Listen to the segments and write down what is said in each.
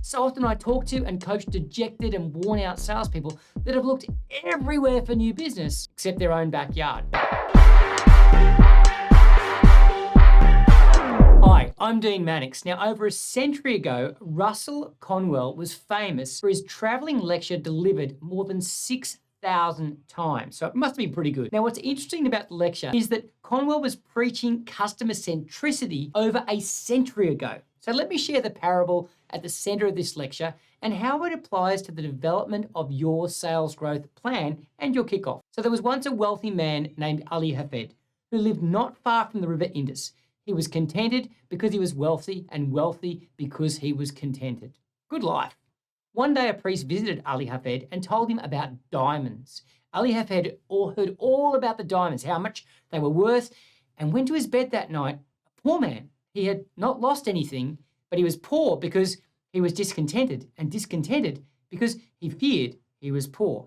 So often I talk to and coach dejected and worn out salespeople that have looked everywhere for new business except their own backyard. Hi, I'm Dean Mannix. Now, over a century ago, Russell Conwell was famous for his traveling lecture delivered more than 6,000 times. So it must have been pretty good. Now, what's interesting about the lecture is that Conwell was preaching customer centricity over a century ago. So let me share the parable at the center of this lecture and how it applies to the development of your sales growth plan and your kickoff. So there was once a wealthy man named Ali Hafed who lived not far from the river Indus. He was contented because he was wealthy and wealthy because he was contented. Good life. One day a priest visited Ali Hafed and told him about diamonds. Ali Hafed heard all about the diamonds, how much they were worth, and went to his bed that night a poor man. He had not lost anything, but he was poor because he was discontented, and discontented because he feared he was poor.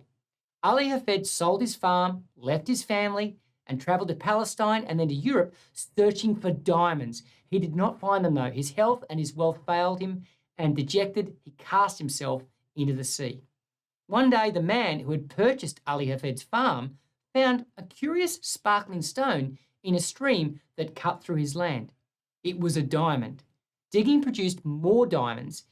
Ali Hafed sold his farm, left his family, and traveled to Palestine and then to Europe searching for diamonds. He did not find them though. His health and his wealth failed him, and dejected, he cast himself into the sea. One day, the man who had purchased Ali Hafed's farm found a curious sparkling stone in a stream that cut through his land. It was a diamond. Digging produced more diamonds,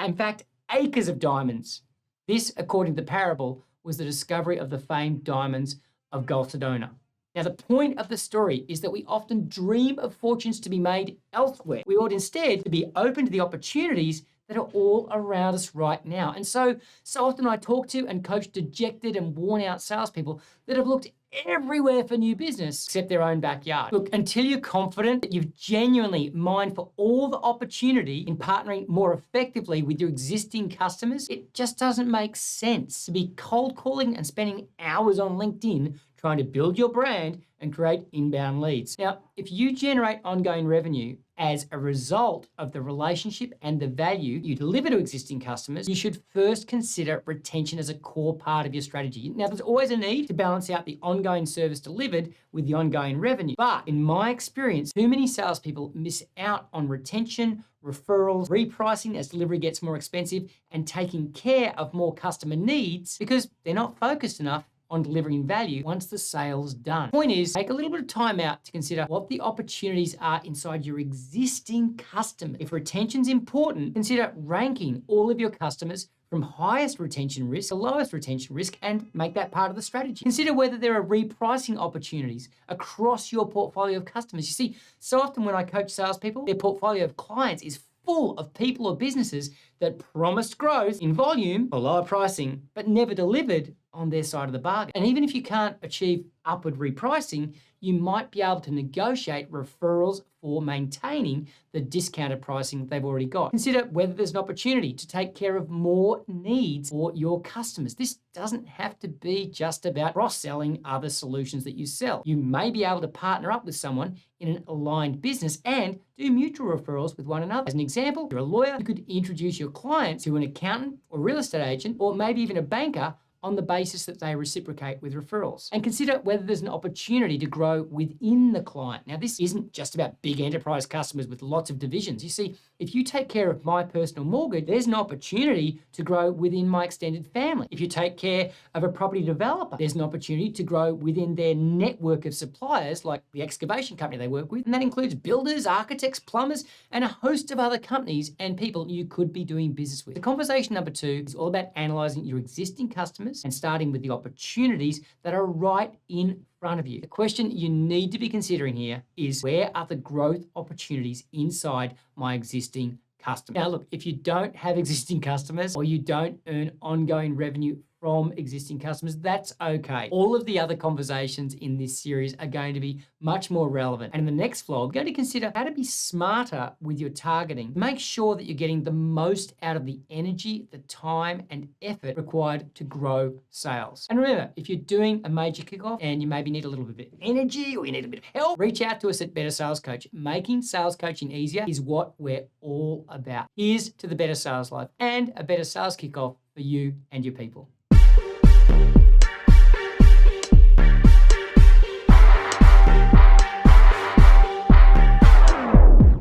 in fact, acres of diamonds. This, according to the parable, was the discovery of the famed diamonds of Gulf Sedona. Now, the point of the story is that we often dream of fortunes to be made elsewhere. We ought instead to be open to the opportunities that are all around us right now. And so often I talk to and coach dejected and worn out salespeople that have looked everywhere for new business except their own backyard. Look, until you're confident that you've genuinely mined for all the opportunity in partnering more effectively with your existing customers, it just doesn't make sense to be cold calling and spending hours on LinkedIn trying to build your brand and create inbound leads. Now, if you generate ongoing revenue as a result of the relationship and the value you deliver to existing customers, you should first consider retention as a core part of your strategy. Now, there's always a need to balance out the ongoing service delivered with the ongoing revenue. But in my experience, too many salespeople miss out on retention, referrals, repricing as delivery gets more expensive, and taking care of more customer needs because they're not focused enough on delivering value once the sale's done. Point is, take a little bit of time out to consider what the opportunities are inside your existing customers. If retention's important, consider ranking all of your customers from highest retention risk to lowest retention risk and make that part of the strategy. Consider whether there are repricing opportunities across your portfolio of customers. You see, so often when I coach salespeople, their portfolio of clients is full of people or businesses that promised growth in volume or lower pricing, but never delivered on their side of the bargain. And even if you can't achieve upward repricing, you might be able to negotiate referrals for maintaining the discounted pricing they've already got. Consider whether there's an opportunity to take care of more needs for your customers. This doesn't have to be just about cross-selling other solutions that you sell. You may be able to partner up with someone in an aligned business and do mutual referrals with one another. As an example, if you're a lawyer, you could introduce your clients to an accountant or real estate agent, or maybe even a banker, on the basis that they reciprocate with referrals. And consider whether there's an opportunity to grow within the client. Now, this isn't just about big enterprise customers with lots of divisions. You see, if you take care of my personal mortgage, there's an opportunity to grow within my extended family. If you take care of a property developer, there's an opportunity to grow within their network of suppliers, like the excavation company they work with. And that includes builders, architects, plumbers, and a host of other companies and people you could be doing business with. The conversation number 2 is all about analyzing your existing customers and starting with the opportunities that are right in front of you. The question you need to be considering here is, where are the growth opportunities inside my existing customers? Now, look, if you don't have existing customers or you don't earn ongoing revenue from existing customers, that's okay. All of the other conversations in this series are going to be much more relevant. And in the next vlog, we're going to consider how to be smarter with your targeting. Make sure that you're getting the most out of the energy, the time, and effort required to grow sales. And remember, if you're doing a major kickoff and you maybe need a little bit of energy or you need a bit of help, reach out to us at Better Sales Coach. Making sales coaching easier is what we're all about. Here's to the better sales life and a better sales kickoff for you and your people.